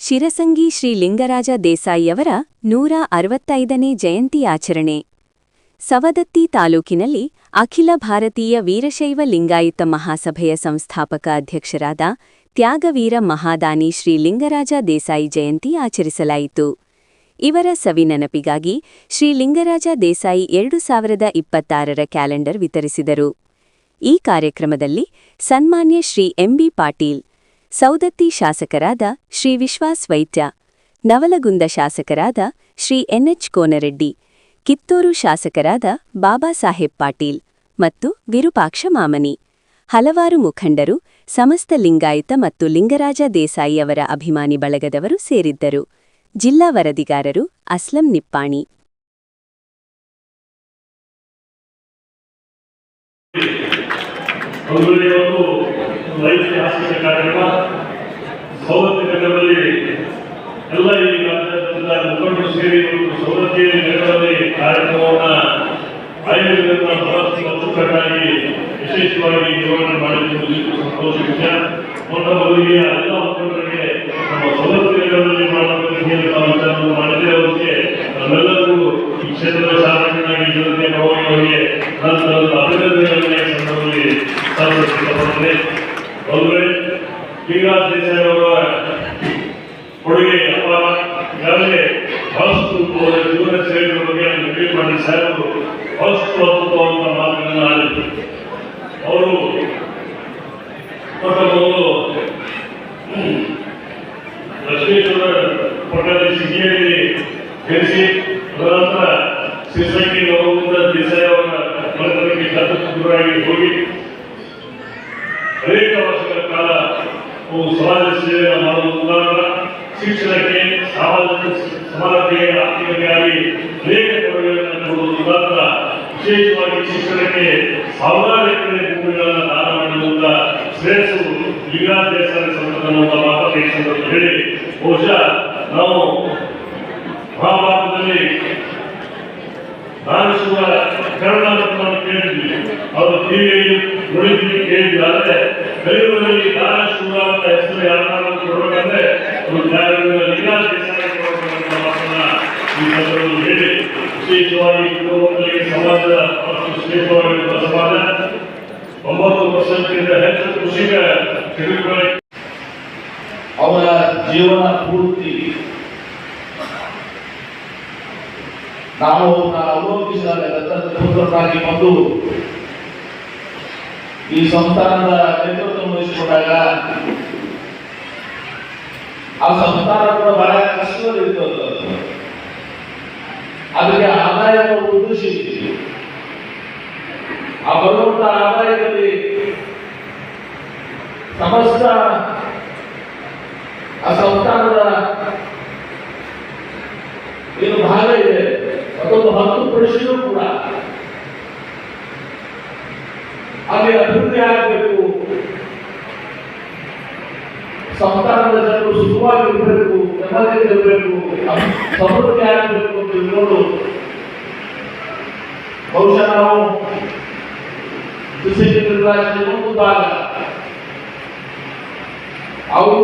ಶಿರಸಂಗಿ ಶ್ರೀ ಲಿಂಗರಾಜ ದೇಸಾಯಿಯವರ 165ನೇ ಜಯಂತಿ ಆಚರಣೆ. ಸವದತ್ತಿ ತಾಲೂಕಿನಲ್ಲಿ ಅಖಿಲ ಭಾರತೀಯ ವೀರಶೈವ ಲಿಂಗಾಯತ ಮಹಾಸಭೆಯ ಸಂಸ್ಥಾಪಕ ಅಧ್ಯಕ್ಷರಾದ ತ್ಯಾಗವೀರ ಮಹಾದಾನಿ ಶ್ರೀ ಲಿಂಗರಾಜ ದೇಸಾಯಿ ಜಯಂತಿ ಆಚರಿಸಲಾಯಿತು. ಇವರ ಸವಿನೆನಪಿಗಾಗಿ ಶ್ರೀ ಲಿಂಗರಾಜ ದೇಸಾಯಿ 2026ರ ಕ್ಯಾಲೆಂಡರ್ ವಿತರಿಸಿದರು. ಈ ಕಾರ್ಯಕ್ರಮದಲ್ಲಿ ಸನ್ಮಾನ್ಯ ಶ್ರೀ ಎಂಬಿ ಪಾಟೀಲ್, ಸೌದತ್ತಿ ಶಾಸಕರಾದ ಶ್ರೀ ವಿಶ್ವಾಸ್ ವೈದ್ಯ, ನವಲಗುಂದ ಶಾಸಕರಾದ ಶ್ರೀ ಎನ್ಎಚ್ ಕೋನರೆಡ್ಡಿ, ಕಿತ್ತೂರು ಶಾಸಕರಾದ ಬಾಬಾ ಸಾಹೇಬ್ ಪಾಟೀಲ್ ಮತ್ತು ವಿರೂಪಾಕ್ಷ ಮಾಮನಿ, ಹಲವಾರು ಮುಖಂಡರು, ಸಮಸ್ತ ಲಿಂಗಾಯತ ಮತ್ತು ಲಿಂಗರಾಜ ದೇಸಾಯಿ ಅವರ ಅಭಿಮಾನಿ ಬಳಗದವರು ಸೇರಿದ್ದರು. ಜಿಲ್ಲಾ ವರದಿಗಾರರು ಅಸ್ಲಂ ನಿಪ್ಪಾಣಿ. ಐತಿಹಾಸಿಕ ಕಾರ್ಯಕ್ರಮ ಸವದತ್ತಿ ನಗರದಲ್ಲಿ ಎಲ್ಲ ಈ ರಾಜ್ಯದ ಮುಖಂಡರು ಸೇರಿ ಸವದತ್ತಿ ನಗರದಲ್ಲಿ ಕಾರ್ಯಕ್ರಮವನ್ನು ಆಯೋಜನೆ ಬಹಳಷ್ಟು ಅಚ್ಚುಕಟ್ಟಾಗಿ ವಿಶೇಷವಾಗಿ ನಿರ್ವಹಣೆ ಮಾಡಿರುವುದು ಸಂತೋಷ ವಿಷಯ. ಮೊಟ್ಟ ಮೊದಲಿಗೆ ಎಲ್ಲ ಮುಖಂಡರಿಗೆ ನಮ್ಮ ಸವದತ್ತಿ ನಗರದಲ್ಲಿ ಮಾಡಬೇಕು ಮಾಡಿದ್ರೆ ಅವರಿಗೆ ನಮ್ಮೆಲ್ಲರಿಗೂ ಈ ಕ್ಷೇತ್ರದ ಶಾಸಕನಾಗಿ ಜನತೆ ಅವರಿಗೆ ನನ್ನ ಅಭಿನಂದನೆಗಳನ್ನ ಈ ಸಂದರ್ಭದಲ್ಲಿ ಸಲ್ಲಿಸಲ್ಪಡುತ್ತದೆ. ಲಿಂಗರಾಜ ದೇಸಾಯಿ ಅವರ ಕೊಡುಗೆ ಅಪಾರ. ಈಗಾಗಲೇ ಬಹಳಷ್ಟು ಜೀವನ ಶೈಲಿಯ ಬಗ್ಗೆ ಭೇಟಿ ಮಾಡಿ ಸಾಹೇಬರು ಬಹಳಷ್ಟು ಅದ್ಭುತವಾದ ಮಾತುಗಳನ್ನು ಆಡಿದರು. ಅವರು ಮೊಟ್ಟ ಮೊದಲು ಲಕ್ಷ್ಮೇಶ್ವರ ಪಟ್ಟಣದ ಸಿಗಿಯಲ್ಲಿ ಜನಿಸಿ ತದನಂತರ ಶಿರಸಂಗಿ ನವಲಗುಂದ ದೇಸಾಯಿ ಅವರ ಮನೆತನಕ್ಕೆ ದತ್ತಪುತ್ರರಾಗಿ ಹೋಗಿ ಅನೇಕ ವರ್ಷಗಳ ಕಾಲ ಸಮಾಜ ಸೇವೆಯನ್ನು ಮಾಡುವ ಮುಖಾಂತರ ಶಿಕ್ಷಣಕ್ಕೆ, ಸಮಾನತೆಗೆ, ಆರ್ಥಿಕತೆಯಾಗಿ ಅನೇಕ ಕೊಡುಗೆಗಳನ್ನು ಕೊಡುವ ಮುಖಾಂತರ ವಿಶೇಷವಾಗಿ ಶಿಕ್ಷಣಕ್ಕೆ ಸಾವಿರಾರು ಎಕರೆ ಭೂಮಿಗಳನ್ನು ದಾನ ಮಾಡುವಂತ ಶ್ರೇಷ್ಠರು ಲಿಂಗರಾಜ ದೇಸಾಯಿ ಸಂಸ್ಥೆಯ ಮಾತನ್ನು ಹೇಳಿ ಬಹುಶಃ ನಾವು ಮಹಾಭಾರತದಲ್ಲಿ ದಾನಿಸುವ ಕರ್ಣವನ್ನು ಕೇಳಿದ್ವಿ, ಅವರು ಟಿವಿಯಲ್ಲಿ ನೋಡಿದ್ವಿ, ಕೇಳಿದ್ವಿ. ಆದರೆ ಕಲಿಯುಗದಲ್ಲಿ ದಾನಿಸುವ ಅಂತ ಹೆಸರು ಯಾರನ್ನಾದ್ರೂ ಕೊಡಬೇಕಂದ್ರೆ ಲಿಂಗರಾಜ ದೇಸಾಯಿ ಕೊಡಬೇಕಂತ ಮಾತನ್ನ ಈ ಸಂದರ್ಭದಲ್ಲಿ ಹೇಳಿ ವಿಶೇಷವಾಗಿ ಕುಟುಂಬಗಳಿಗೆ ಸಮಾಜದ ಶ್ರೇಷ್ಠವಾಗಿರುವ ಸಮಾಜ 90% ಹೆಚ್ಚು ಕೃಷಿಕ ಚಟುವಟಿಕೆ ಅವರ ಜೀವನ ಪೂರ್ತಿ ನಾವು ಅವಲೋಕಿಸಿದಾಗ ದತ್ತಪುತ್ರರಾಗಿ ಬಂದು ಈ ಸಂಸ್ಥಾನದ ನೇತೃತ್ವ ವಹಿಸಿಕೊಂಡಾಗ ಆ ಸಂಸ್ಥಾನ ಕೂಡ ಬಹಳ ಕಷ್ಟದಲ್ಲಿರ್ತದೆ. ಅದಕ್ಕೆ ಆದಾಯವನ್ನು ಉದ್ದೇಶಿ ಆ ಬರುವಂತಹ ಆದಾಯದಲ್ಲಿ ಸಮಸ್ತ ಆ ಸಂಸ್ಥಾನದ ಏನು ಭಾಗ ಇದೆ ಅದೊಂದು 10% ಕೂಡ ಅಲ್ಲಿ ಅಭಿವೃದ್ಧಿ ಆಗಬೇಕು, ಸಂಸ್ಥಾನದ ಜನರು ಸುಖವಾಗಿರಬೇಕು, ನೆಮ್ಮದಿಯಿರಬೇಕು, ಸಮೃದ್ಧಿ ಆಗಬೇಕು ಅಂತ ತಿಳ್ಕೊಂಡು ಬಹುಶಃ ನಾವು ಮುಂದಾದ ಅವರು